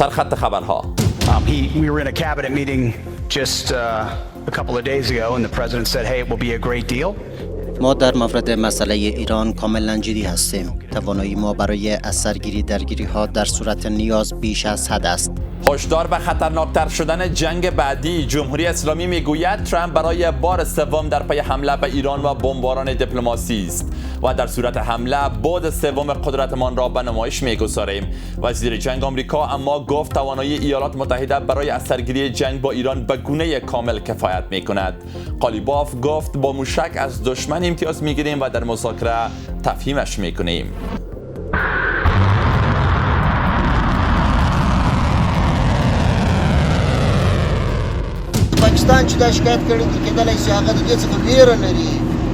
سرخط خبرها. We were in a cabinet meeting just a couple of days ago and the president said, hey, it will be a great deal. ما در مورد مسئله ایران کاملا جدی هستیم. توانایی ما برای اثرگیری درگیری ها در صورت نیاز بیش از حد است. هشدار به خطرناکتر شدن جنگ بعدی. جمهوری اسلامی میگوید ترامپ برای بار سوم در پی حمله به ایران و بمباران دیپلماسی است و در صورت حمله بعد سوم قدرتمان را به نمایش میگذاریم. وزیر جنگ آمریکا اما گفت توانایی ایالات متحده برای اثرگیری جنگ با ایران به گونه کامل کفایت میکند. قالیباف گفت با موشک از دشمن امتیاز میگیریم و در مذاکره تفهیمش میکنیم. پاکستان چې دا شکایت کړی دی کېدلی شي هغه د دې څخه ویره لري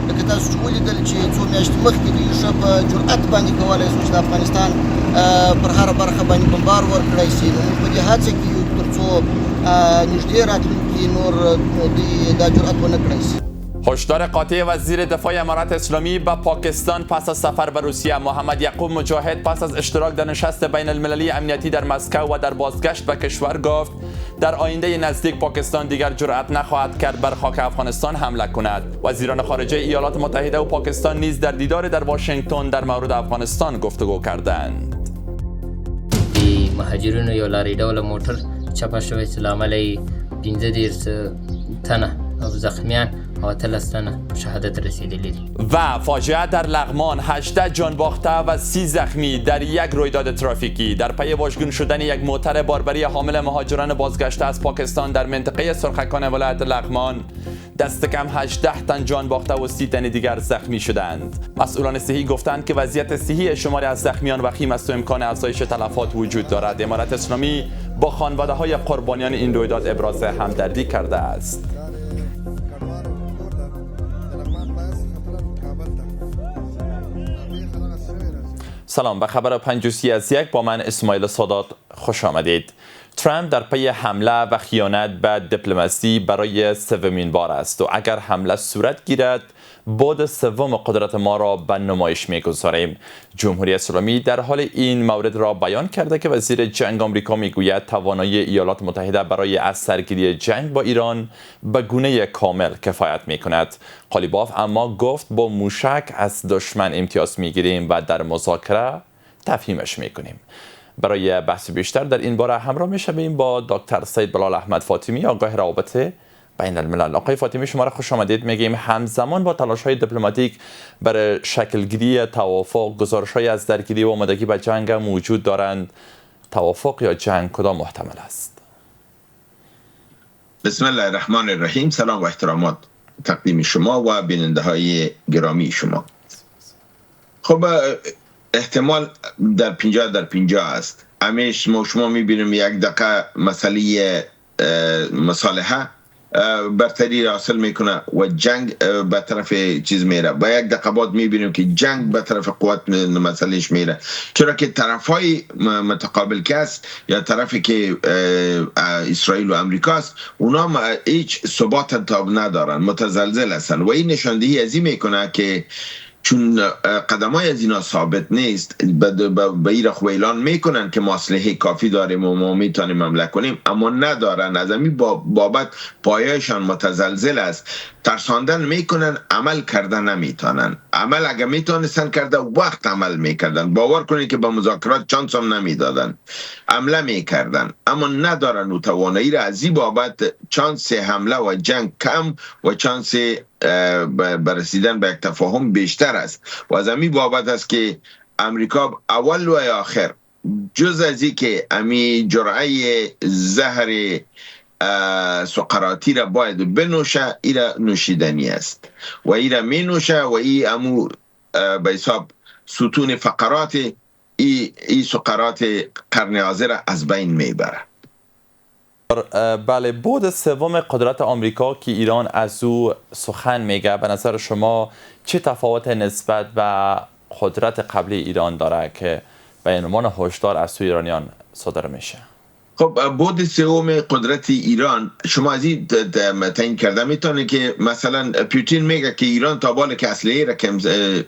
لکه تاسو چې ولیدل چې څو میاشتې مخکې دوی ښه په جرأت باندې کولی شو چې د افغانستان پر هره برخه باندې بمبار ورکړی شي. نو موږ په دې هڅه کې یو تر څو نږدې راتلونکي نور دوی دا جرأت ونه کړی شي. هشدار قاطع وزیر دفاع امارات اسلامی به پاکستان پس از سفر به روسیه. محمد یعقوب مجاهد پس از اشتراک در نشست بین المللی امنیتی در مسکو و در بازگشت به کشور گفت در آینده نزدیک پاکستان دیگر جرأت نخواهد کرد بر خاک افغانستان حمله کند. وزیران خارجه ایالات متحده و پاکستان نیز در دیدار در واشنگتن در مورد افغانستان گفتگو کردند. مهاجرینو یو لارې ډوله موټر چپه شوی چې له امله یې 15 تنه زخمیان و 13 تنه شهادت رسیدلی دي. و فاجعه در لغمان 18 جان باخته و 30 زخمی در یک رویداد ترافیکی. در پی واژگون شدن یک موتر باربری حامل مهاجران بازگشته از پاکستان در منطقه سرخکان ولایت لغمان دست کم 18 تن جان باخته و 30 تن دیگر زخمی شدند. مسئولان صحی گفتند که وضعیت صحی شماری از زخمیان وخیم است و امکان افزایش تلفات وجود دارد. امارت اسلامی با خانواده‌های قربانیان این رویداد ابراز همدردی کرده است. سلام، به خبر 5:31 با من اسماعیل سادات خوش آمدید. ترامپ در پی حمله و خیانت به دیپلماسی برای سومین بار است و اگر حمله صورت گیرد بعد سوم قدرت ما را به نمایش می‌گذاریم. جمهوری اسلامی در حال این مورد را بیان کرده که وزیر جنگ آمریکا میگوید توانایی ایالات متحده برای اثرگیری جنگ با ایران به گونه کامل کفایت می‌کند. قالیباف اما گفت با موشک از دشمن امتیاز می‌گیریم و در مذاکره تفهیمش می‌کنیم. برای بحث بیشتر در این باره همراه می‌شویم با دکتر سید بلال احمد فاطمی، آگاه روابط بین الملل. آقای فاطمی شما را خوش آمدید. میگیم همزمان با تلاش‌های دیپلماتیک برای شکلگیری توافق، گزارش‌های از درگیری و آمادگی به جنگ موجود دارند. توافق یا جنگ کدام محتمل است؟ بسم الله الرحمن الرحیم. سلام و احترامات تقدیم شما و بیننده‌های گرامی شما. خب احتمال در 50 است. همیشه ما شما می‌بینیم یک دقیقه مسئله مصالحه برتری حاصل میکنه و جنگ به طرف چیز میره. با یک دقیقه بعد میبینیم که جنگ به طرف قوت مسئلهش میره، چرا که طرفای متقابل که است یا طرفی که اسرائیل و امریکا است اونا هیچ ثبات تاب ندارن، متزلزل هستن و این نشاندهی از این میکنه که چون قدمای از اینا ثابت نیست به ایرخ و اعلان میکنن که مصلحه کافی داریم و ما میتونیم حمله کنیم، اما ندارن. از همین بابت پایه‌شان متزلزل است. ترساندن میکنن، عمل کردن نمیتونن. عمل اگه میتونستن کرده وقت عمل میکردن. باور کنید که با مذاکرات چانس هم نمیدادن، حمله میکردن، اما ندارن و توانایی را. از این بابت چانس حمله و جنگ کم و چانس برسیدن به یک تفاهم بیشتر است و از همین بابت است که امریکا اول و آخر جز از این که امی جرعه زهر سقراطی را باید بنوشه، ایرا نوشیدنی است و ایرا می نوشه و ای امو به حساب ستون فقرات ای سقرات قرن حاضر از بین میبره. بله، بعد سوم قدرت آمریکا که ایران از او سخن میگه، به نظر شما چه تفاوت نسبت به قدرت قبلی ایران داره که به عنوان هشدار از سوی ایرانیان صادر میشه؟ خب بود سوم قدرت ایران شما از این تعیین کرده میتونه که مثلا پوتین میگه که ایران تا بالا که اسلحه را که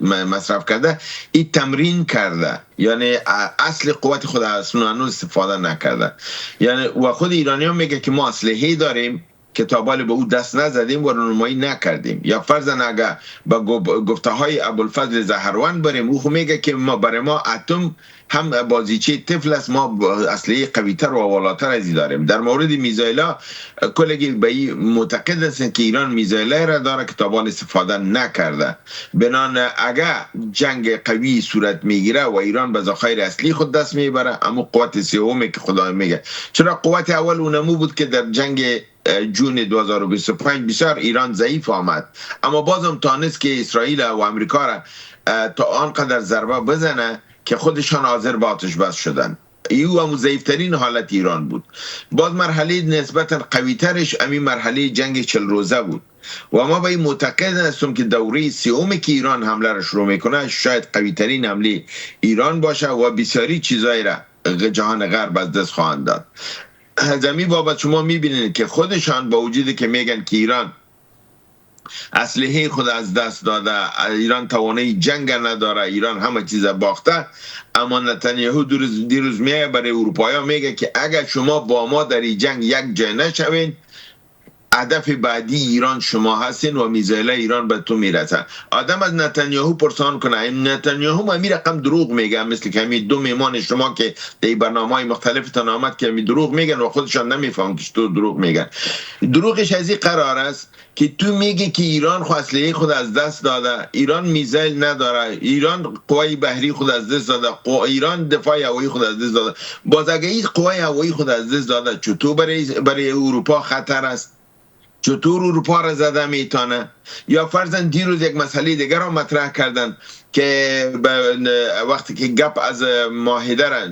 مصرف کرده این تمرین کرده، یعنی اصل قوت خود هنوز استفاده نکرده. یعنی و خود ایرانیان میگه که ما اسلحه داریم که تا بالا به او دست نزدیم و رونمایی نکردیم. یا فرضاً اگه با گفته های ابوالفضل زهروان بریم، او میگه که ما برای ما اتم هم بازیچه طفل است، ما اسلحه قوی‌تر و والاتر از داریم. در مورد میزایلا کلگی به این معتقد هستند که ایران میزایلا را داره که تا بالا استفاده نکرده. بنان اگه جنگ قوی صورت میگیره و ایران به ذخایر اصلی خود دست میبره، اما قوت سومی که خدا میگه، چرا قوت اول اونمو بود که در جنگ جون 2025 بسیار ایران ضعیف آمد، اما بازم تانست که اسرائیل و امریکا را تا آنقدر ضربه بزنه که خودشان حاضر به آتش بس شدن. ایو هم ضعیفترین حالت ایران بود. باز مرحله نسبتا قوی ترش همین مرحله جنگ 40 روزه بود و ما به این معتقد هستم که دوره سومی که ایران حمله را شروع میکنه شاید قوی ترین حمله ایران باشه و بسیاری چیزایی را جهان غرب از دست خواهند داد. زمین بابت شما میبینید که خودشان با وجودی که میگن که ایران اسلحه خود از دست داده، ایران توانایی جنگ نداره، ایران همه چیز باخته، اما نتانیاهو دیروز میگه برای اروپایی میگه که اگر شما با ما در این جنگ یک جای نشوین، هدف بعدی ایران شما هستین و میزایل ایران به تو میرسن. آدم از نتانیاهو پرسان کنه، این نتانیاهو همین رقم دروغ میگه، مثل که همین دو میمان شما که در برنامه‌های مختلف تان آمد که همین دروغ میگن و خودشان نمیفهمن که تو دروغ میگن. دروغش از این قرار است که تو میگی که ایران خود اسلحه خود از دست داده، ایران میزایل نداره، ایران قوای بحری خود از دست داده، ایران دفاع هوایی خود از دست داده. باز اگه این قوای هوایی خود از دست داده، چطور برای اروپا خطر است؟ چطور اروپا را زده میتونه؟ یا فرضاً دیروز یک مسئله دیگر را مطرح کردن که وقتی که گپ از معاهده را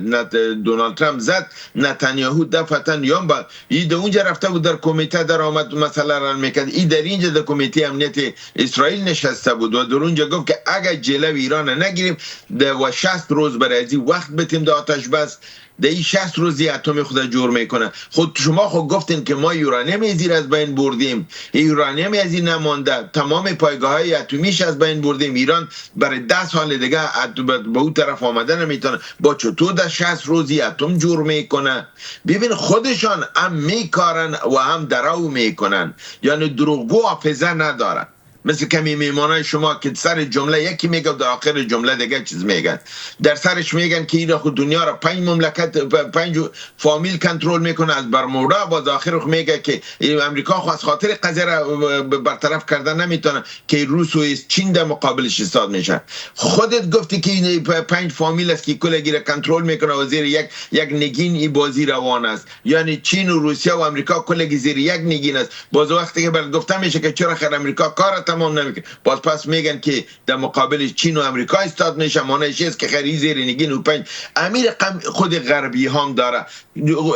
دونالد ترامپ زد، نتانیاهو دفعتاً یا با این اونجا رفته بود در کمیته در آمد مسئله را میکرد، این در اینجا در کمیته امنیت اسرائیل نشسته بود و در اونجا گفت که اگر جلو ایران نگیریم و 60 روز برای ازی وقت بتیم در آتش بس، در این 60 روزی اتمی خود جور میکنه. خود شما خود گفتین که ما یورانیم زیر از بین بردیم، یورانیم از این نمانده، تمام پایگاه های اتمیش از بین بردیم، ایران برای 10 سال دیگه به اون طرف آمده نمیتونه. با چطور در 60 روزی اتم جور میکنه؟ ببین خودشان هم میکارن و هم درو میکنن، یعنی دروغگو حافظه ندارن. مثل کمی میمانای شما که سر جمله یکی میگه و در آخر جمله دیگه چیز میگن. در سرش میگن که این خود دنیا را 5 مملکت 5 فامیل کنترل میکنه از برمودا، باز آخر میگه که امریکا خو از خاطر قضیه را برطرف کردن نمیتونه که روس و چین در مقابلش ایستاد میشن. خودت گفتی که این 5 فامیل است که کلگی را کنترل میکنه و زیر یک نگین این بازی روان است، یعنی چین و روسیه و امریکا کلگی زیر یک نگین است. باز وقتی که برات گفتم میشه که چرا خیر امریکا کار تمام نمیکنه، باز پس میگن که در مقابل چین و امریکا استاد میشه، مانعش است که خیلی زیر نگین و 5 امیر خود غربی هم داره.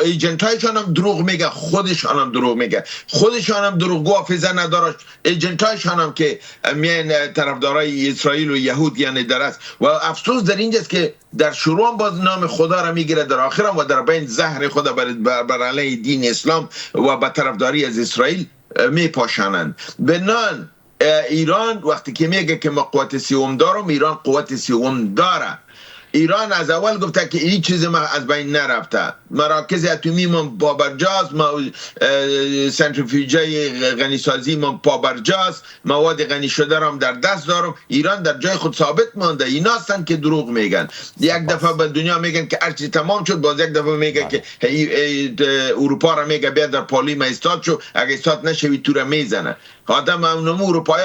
ایجنتایشان هم دروغ میگه، خودشان هم دروغ میگه، خودشان هم دروغگو حافظه نداره. ایجنتایشان هم که میان طرفدارای اسرائیل و یهود یعنی درست و افسوس در اینجاست که در شروع باز نام خدا را میگیره، در آخر هم و در بین زهر خدا بر علیه دین اسلام و به طرفداری از اسرائیل میپاشانند. بنان ایران وقتی که میگه که ما قوت سوم دارم، ایران قوت سوم داره. ایران از اول گفته که این چیز ما از بین نرفته، مراکز اتمی من پابرجاست، سنتریفیوژهای غنیسازی من پابرجاست، مواد غنی شده را هم در دست دارم. ایران در جای خود ثابت مانده. اینا هستن که دروغ میگن. یک دفعه به دنیا میگن که هرچی تمام شد، باز یک دفعه میگه که اروپا را میگه بیا در پالی ما استاد شو، اگه استاد نشوی تو را میزنه. آدم اونمو اروپایی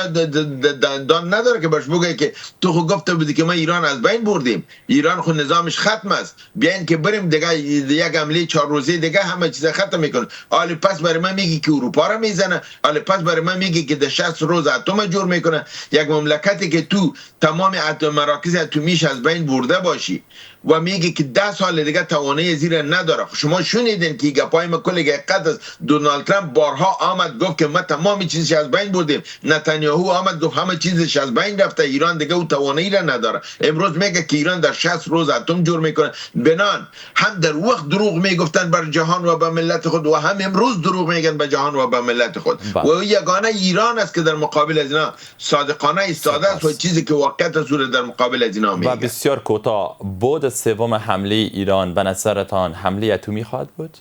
دان نداره که باش بگه که تو خود گفته بودی که ما ایران از بین بردیم، ایران خود نظامش ختم است، بیاین که بریم دیگه یک حمله 4 روزه دیگه همه چیز ختم میکنه. حالا پس برای من میگی که اروپا را میزنه، حالا پس برای من میگی که در 60 روز اتم جور میکنه. یک مملکتی که تو تمام مراکز اتمیش از بین برده باشی و میگه که 10 سال دیگه توانایی زیر نداره. شما شنیدین که گپای ما کلی قد از دونالد ترامپ بارها آمد گفت که ما تمام چیزش از از بین بردیم. نتانیاهو آمد گفت همه چیزش از بین رفته، ایران دیگه او توانایی را نداره. امروز میگه که ایران در 60 روز اتم جور میکنه. بنان هم در وقت دروغ میگفتن بر جهان و به ملت خود و هم امروز دروغ میگن به جهان و به ملت خود. و یگانه ایران است که در مقابل از اینا صادقانه ایستاده است و چیزی که واقعیت صورت در مقابل از اینا میگه. و بسیار کوتاه، بعد سوم حمله ایران به نظرتان حمله اتمی خواهد بود؟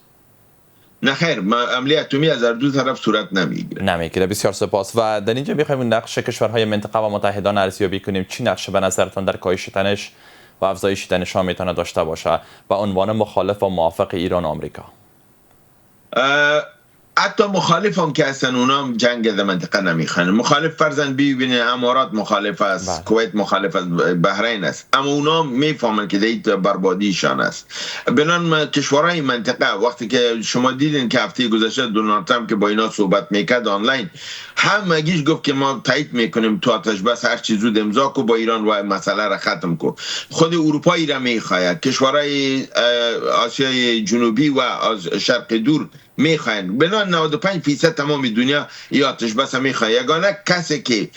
نه خیر، حمله اتمی از هر دو طرف صورت نمیگیره. بسیار سپاس. و در اینجا می‌خوایم نقش کشورهای منطقه و متحدان ارزیابی کنیم. چی نقش به نظرتان در کاهش تنش و افزایش تنش‌ها میتونه داشته باشه و عنوان مخالف و موافق ایران و آمریکا؟ حتی مخالف هم که هستن اونا هم جنگ در منطقه نمیخوان. مخالف فرضاً ببینید امارات مخالف است، کویت مخالف است، بحرین است، اما اونا میفهمن که دیت بربادیشان است. بنان کشورهای منطقه وقتی که شما دیدین که هفته گذشته دونالد ترامپ که با اینا صحبت میکرد آنلاین، همگیش گفت که ما تایید میکنیم تو آتش بس هر چیز زود امضا کو با ایران و مسئله را ختم کو. خود اروپایی را میخواهد، کشورهای آسیای جنوبی و شرق دور میخواین. بنان 95% تمام دنیا یا آتش بس میخواه. یگانه کسی که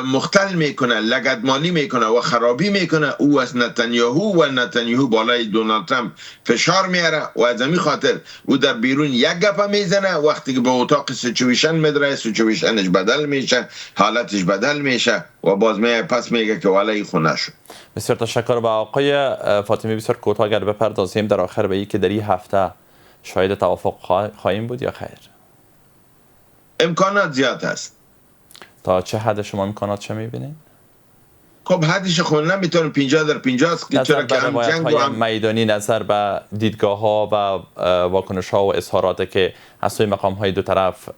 مختل میکنه، لگدمالی میکنه و خرابی میکنه او از نتانیاهو بالای دونالد ترامپ فشار میاره و از همین خاطر او در بیرون یک گپ میزنه. وقتی که به اتاق سیچویشن میدره، سیچویشنش بدل میشه، حالتش بدل میشه و باز پس میگه که والای خونه شد. بسیار تشکر. و آقای فاطمی بسیار کوتاه اگر بپردازیم در آخر به این که در این هفته شاید توافق خواهیم بود یا خیر؟ امکانات زیاد است. تا چه حد شما امکانات چه میبینید؟ خب حدش خود نمیتونم 50-50 است که چرا که هم جنگ و هم میدانی، نظر به دیدگاه ها و واکنش ها و اظهارات که از سوی مقام های دو طرف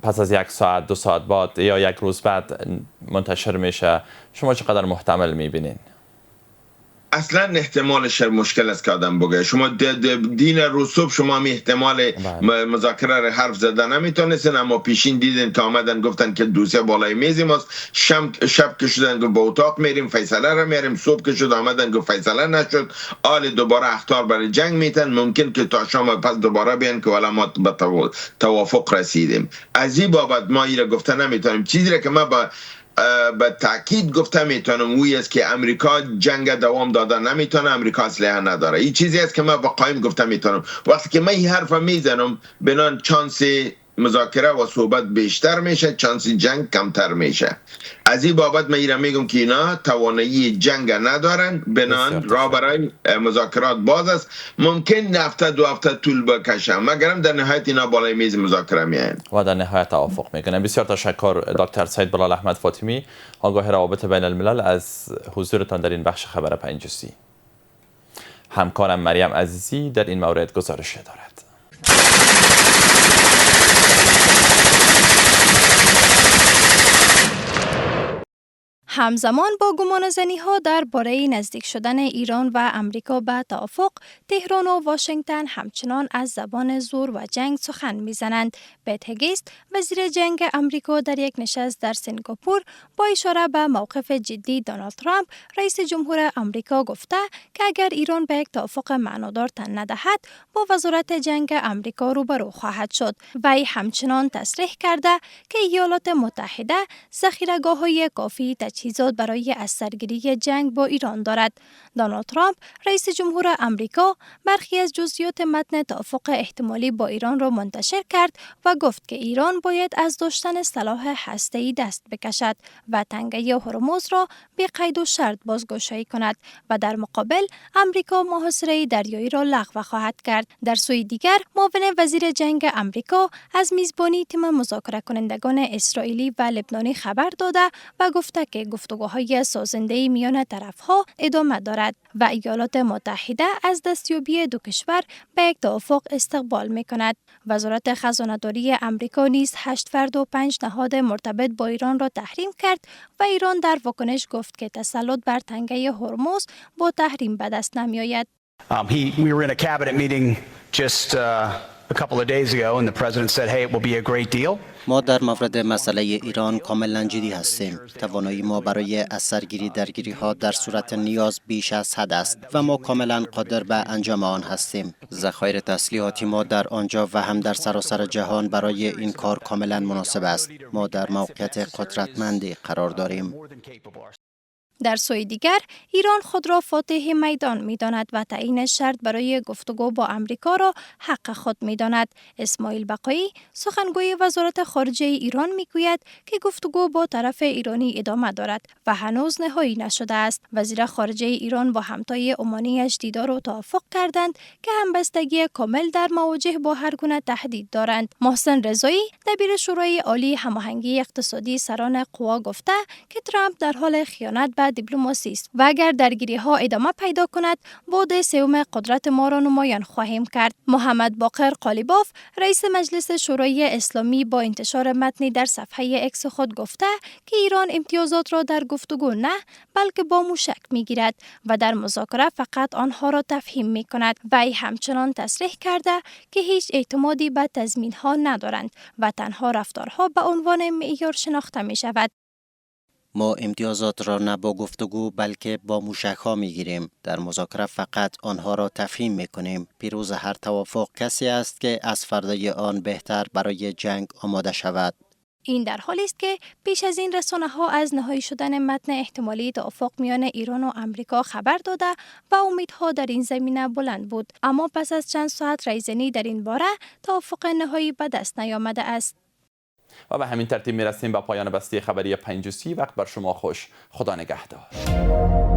پس از 1 ساعت 2 ساعت بعد یا 1 روز بعد منتشر میشه، شما چقدر محتمل میبینین؟ اصلا احتمالش مشکل است که آدم بگه. شما دین روز صبح شما هم احتمال مذاکره را حرف زدن نمیتونستین، اما پیشین دیدین که آمدن گفتن که دوسیه بالای میز ماست. شب که شدن گفت با اتاق میریم فیصله را میریم، صبح که شد آمدن گفت فیصله نشد، آل دوباره اخطار برای جنگ میتن. ممکن که تا شام پس دوباره بیان که والا ما به توافق رسیدیم. از این بابت ما ایره گفته نمیتونیم. چیزی را که ما به تاکید گفته میتونم وی است که امریکا جنگ دوام داده نمیتونه، امریکا اسلحه نداره. این چیزی است که من با قایم گفته میتونم. وقتی که من این حرف میزنم بنان چانس مذاکره و صحبت بیشتر میشه، چانس جنگ کمتر میشه. از این بابت من ایره میگم که اینا توانایی جنگ ندارن، بنان راه برای مذاکرات باز است. ممکن هفته 2 هفته طول بکشه، مگرم در نهایت اینا بالای میز مذاکره میاین و در نهایت توافق میکنن. بسیار تشکر دکتر سید بلال احمد فاطمی، آگاه روابط بین الملل، از حضورتان در این بخش خبر 5 جزئی. همکارم مریم عزیزی در این مورد گزارش دارد. همزمان با گمانه‌زنی‌ها درباره نزدیک شدن ایران و امریکا به توافق، تهران و واشنگتن همچنان از زبان زور و جنگ سخن می‌زنند. پیت هگیست، وزیر جنگ امریکا، در یک نشست در سنگاپور با اشاره به موقف جدی دونالد ترامپ، رئیس جمهور امریکا، گفته که اگر ایران به یک توافق معنادار تن ندهد، با وزارت جنگ امریکا روبرو خواهد شد. وی همچنان تصریح کرده که ایالات متحده ذخیره‌گاه‌های کافی تجهیزات برای از سرگیری جنگ با ایران دارد. دونالد ترامپ، رئیس جمهور امریکا، برخی از جزئیات متن توافق احتمالی با ایران را منتشر کرد و گفت که ایران باید از داشتن سلاح هسته‌ای دست بکشد و تنگه هرمز را بی قید و شرط بازگشایی کند و در مقابل امریکا محاصره دریایی را لغو خواهد کرد. در سوی دیگر، معاون وزیر جنگ امریکا از میزبانی تیم مذاکره کنندگان اسرائیلی و لبنانی خبر داده و گفته که گفتگوهای سازنده میان طرفها ادامه دارد و ایالات متحده از دستیابی دو کشور به یک توافق استقبال می‌کند. وزارت خزانه‌داری امریکا نیز 8 فرد و 5 نهاد مرتبط با ایران را تحریم کرد و ایران در واکنش گفت که تسلط بر تنگه هرمز با تحریم به دست نمی‌آید. We were in a cabinet meeting just a couple of days ago and the president said, hey, it will be a great deal. ما در مورد مسئله ایران کاملا جدی هستیم. توانایی ما برای اثرگیری درگیری ها در صورت نیاز بیش از حد است و ما کاملا قادر به انجام آن هستیم. ذخایر تسلیحاتی ما در آنجا و هم در سراسر جهان برای این کار کاملا مناسب است. ما در موقعیت قدرتمندی قرار داریم. در سوی دیگر، ایران خود را فاتح میدان می‌داند و تعیین شرط برای گفتگو با امریکا را حق خود می‌داند. اسماعیل بقایی، سخنگوی وزارت خارجه ایران می‌گوید که گفتگو با طرف ایرانی ادامه دارد و هنوز نهایی نشده است. وزیر خارجه ایران با همتای عمانی‌اش دیدار و توافق کردند که همبستگی کامل در مواجه با هر گونه تهدید دارند. محسن رضایی، دبیر شورای عالی هماهنگی اقتصادی سران قوا گفته که ترامپ در حال خیانت به دیپلماسی است و اگر درگیری ها ادامه پیدا کند بعد سوم قدرت ما را نمایان خواهیم کرد. محمد باقر قالیباف، رئیس مجلس شورای اسلامی، با انتشار متنی در صفحه اکس خود گفته که ایران امتیازات را در گفتگو نه بلکه با موشک میگیرد و در مذاکره فقط آنها را تفهیم می کند. وی همچنان تصریح کرده که هیچ اعتمادی به تضمین ها ندارند و تنها رفتارها به عنوان معیار شناخته می شود. ما امتیازات را نه با گفتگو بلکه با موشک‌ها می‌گیریم. در مذاکره فقط آنها را تفهیم می‌کنیم. پیروز هر توافق کسی است که از فردای آن بهتر برای جنگ آماده شود. این در حالی است که پیش از این رسانه‌ها از نهایی شدن متن احتمالی توافق میان ایران و آمریکا خبر داده و امیدها در این زمینه بلند بود، اما پس از چند ساعت ریزنی در این باره توافق نهایی به دست نیامده است. و به همین ترتیب میرسیم به پایان بسته خبری 5 وقت بر شما خوش. خدا نگهدار.